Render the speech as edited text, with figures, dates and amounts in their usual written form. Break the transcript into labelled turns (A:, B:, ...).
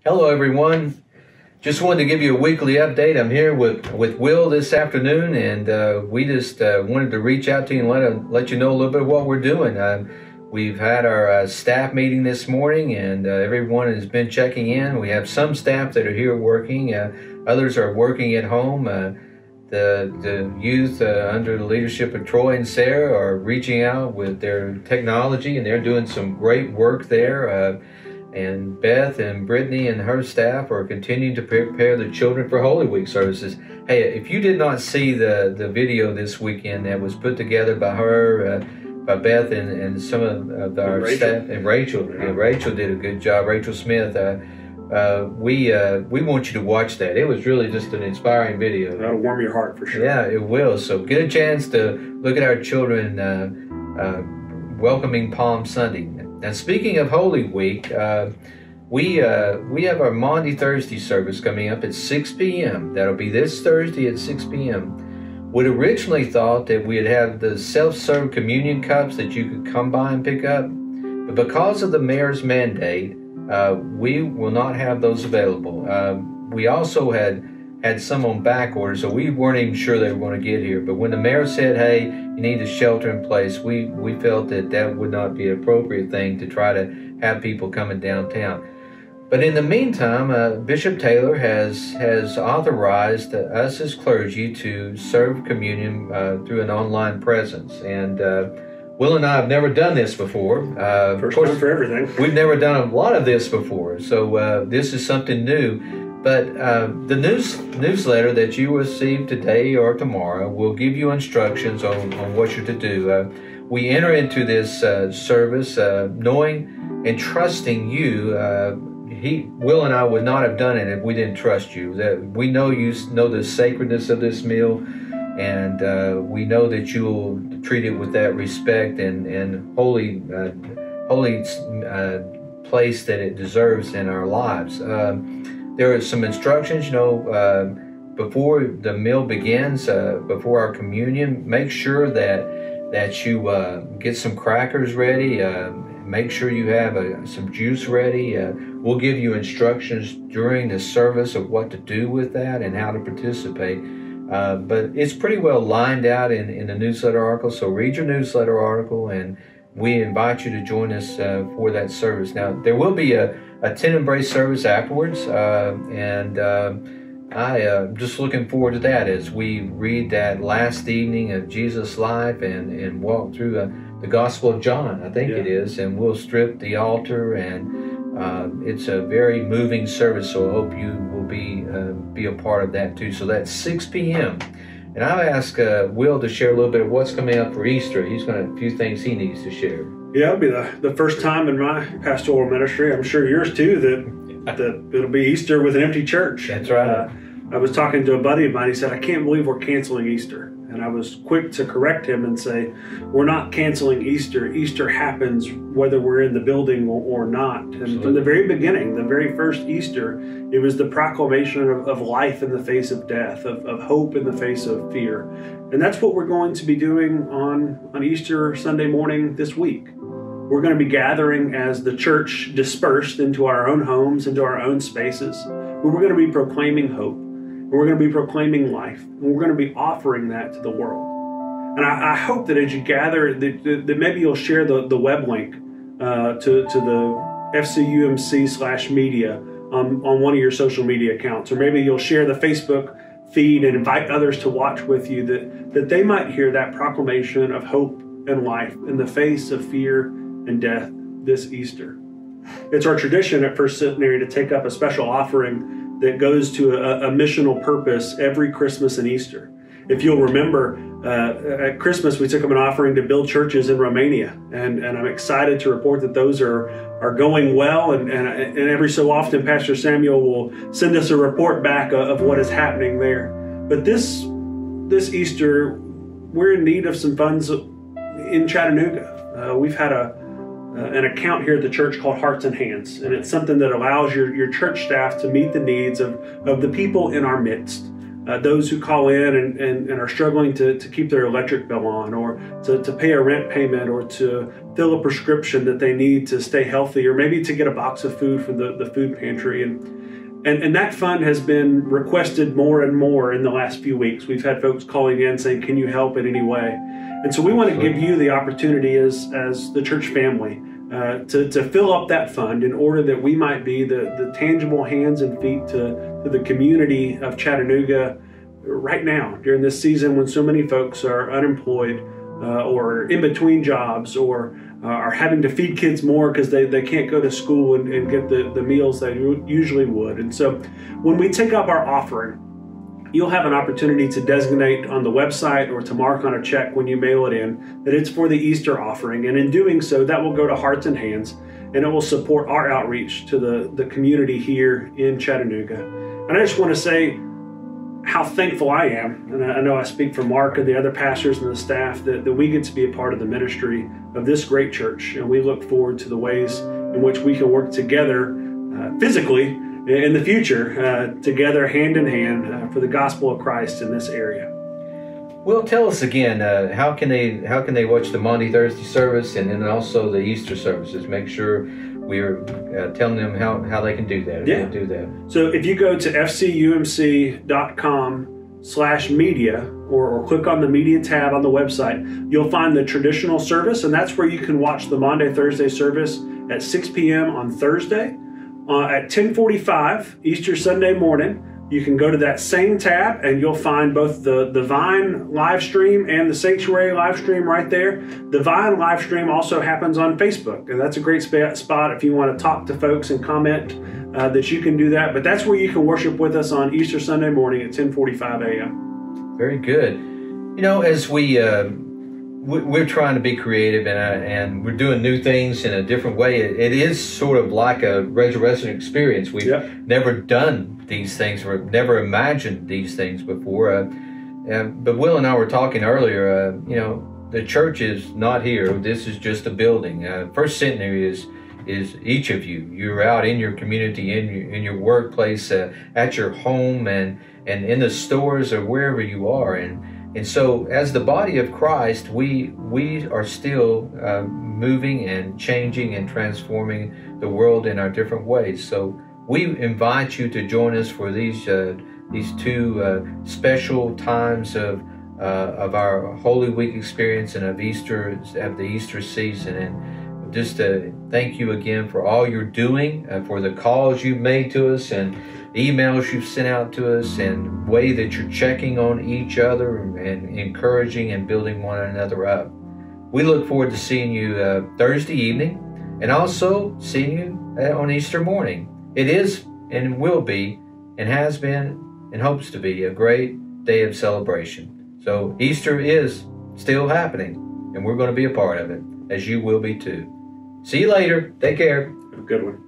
A: Hello, everyone. Just wanted to give you a weekly update. I'm here with Will this afternoon, and we just wanted to reach out to you and let you know a little bit of what we're doing. We've had our staff meeting this morning, and everyone has been checking in. We have some staff that are here working. Others are working at home. The youth under the leadership of Troy and Sarah are reaching out with their technology, and they're doing some great work there. And Beth and Brittany and her staff are continuing to prepare the children for Holy Week services. Hey, if you did not see the video this weekend that was put together by her, by Beth and some of our staff, and Rachel, Rachel did a good job, Rachel Smith. We want you to watch that. It was really just an inspiring video.
B: That'll warm your heart for sure.
A: Yeah, it will. So get a chance to look at our children welcoming Palm Sunday. Now, speaking of Holy Week, we have our Maundy Thursday service coming up at 6 p.m. That'll be this Thursday at 6 p.m. We'd originally thought that we'd have the self-serve communion cups that you could come by and pick up, but because of the mayor's mandate, we will not have those available. We also had some on back order, so we weren't even sure they were going to get here. But when the mayor said, hey, you need to shelter in place, we felt that would not be an appropriate thing to try to have people coming downtown. But in the meantime, Bishop Taylor has authorized us as clergy to serve communion through an online presence. And Will and I have never done this before.
B: First time for everything.
A: We've never done a lot of this before, so this is something new. But the newsletter that you receive today or tomorrow will give you instructions on what you're to do. We enter into this service knowing and trusting you. Will and I would not have done it if we didn't trust you. That we know you know the sacredness of this meal, and we know that you will treat it with that respect and holy place that it deserves in our lives. There are some instructions, before the meal begins, before our communion. Make sure that you get some crackers ready. Make sure you have some juice ready. We'll give you instructions during the service of what to do with that and how to participate. But it's pretty well lined out in the newsletter article, so read your newsletter article, and we invite you to join us for that service. Now, there will be a tent embrace service afterwards, and I'm just looking forward to that as we read that last evening of Jesus' life and walk through the Gospel of John, I think it is, and we'll strip the altar, and it's a very moving service, so I hope you will be a part of that too. So that's 6 p.m. And I've asked Will to share a little bit of what's coming up for Easter. He's got a few things he needs to share.
B: Yeah, it'll be the first time in my pastoral ministry, I'm sure yours too, that it'll be Easter with an empty church.
A: That's right.
B: I was talking to a buddy of mine. He said, I can't believe we're canceling Easter. And I was quick to correct him and say, we're not canceling Easter. Easter happens whether we're in the building or not. And
A: Absolutely.
B: From the very beginning, the very first Easter, it was the proclamation of life in the face of death, of hope in the face of fear. And that's what we're going to be doing on Easter Sunday morning this week. We're going to be gathering as the church dispersed into our own homes, into our own spaces. We're going to be proclaiming hope. We're going to be proclaiming life. And we're going to be offering that to the world. And I hope that as you gather, that maybe you'll share the web link to the FCUMC/media on one of your social media accounts. Or maybe you'll share the Facebook feed and invite others to watch with you, that they might hear that proclamation of hope and life in the face of fear and death this Easter. It's our tradition at First Centenary to take up a special offering that goes to a missional purpose every Christmas and Easter. If you'll remember, at Christmas we took up an offering to build churches in Romania, and I'm excited to report that those are going well, and every so often Pastor Samuel will send us a report back of what is happening there. But this Easter, we're in need of some funds in Chattanooga. We've had an account here at the church called Hearts and Hands, and it's something that allows your church staff to meet the needs of the people in our midst. those who call in and are struggling to keep their electric bill on, or to pay a rent payment, or to fill a prescription that they need to stay healthy, or maybe to get a box of food from the food pantry. And that fund has been requested more and more in the last few weeks. We've had folks calling in saying, can you help in any way? And so we want to give you the opportunity as the church family to fill up that fund in order that we might be the tangible hands and feet to the community of Chattanooga right now, during this season when so many folks are unemployed or in between jobs, or are having to feed kids more because they can't go to school and get the meals they usually would. And so when we take up our offering, you'll have an opportunity to designate on the website or to mark on a check when you mail it in that it's for the Easter offering. And in doing so, that will go to Hearts and Hands, and it will support our outreach to the community here in Chattanooga. And I just want to say how thankful I am, and I know I speak for Mark and the other pastors and the staff, that we get to be a part of the ministry of this great church. And we look forward to the ways in which we can work together physically in the future, together hand in hand for the gospel of Christ in this area.
A: Well, tell us again, how can they watch the Maundy Thursday service and then also the Easter services? Make sure we're telling them how they can do that.
B: Yeah.
A: Do that.
B: So if you go to fcumc.com/media or click on the media tab on the website, you'll find the traditional service, and that's where you can watch the Maundy Thursday service at 6 p.m. on Thursday. At 10:45 Easter Sunday morning, you can go to that same tab and you'll find both the Vine live stream and the Sanctuary live stream right there. The Vine live stream also happens on Facebook, and that's a great spot if you want to talk to folks and comment that you can do that. But that's where you can worship with us on Easter Sunday morning at 10:45 a.m.
A: Very good. You know, as we're trying to be creative and we're doing new things in a different way. It is sort of like a resurrection experience. We've never done these things or never imagined these things before. But Will and I were talking earlier, the church is not here. This is just a building. First Centenary is each of you. You're out in your community, in your workplace, at your home, and in the stores or wherever you are. And so as the body of Christ, we are still moving and changing and transforming the world in our different ways. So we invite you to join us for these two special times of our Holy Week experience and of the Easter season. And just to thank you again for all you're doing, for the calls you made to us and emails you've sent out to us, and way that you're checking on each other and encouraging and building one another up. We look forward to seeing you Thursday evening, and also seeing you on Easter morning. It is and will be and has been and hopes to be a great day of celebration. So Easter is still happening, and we're going to be a part of it, as you will be too. See you later. Take care.
B: Have a good one.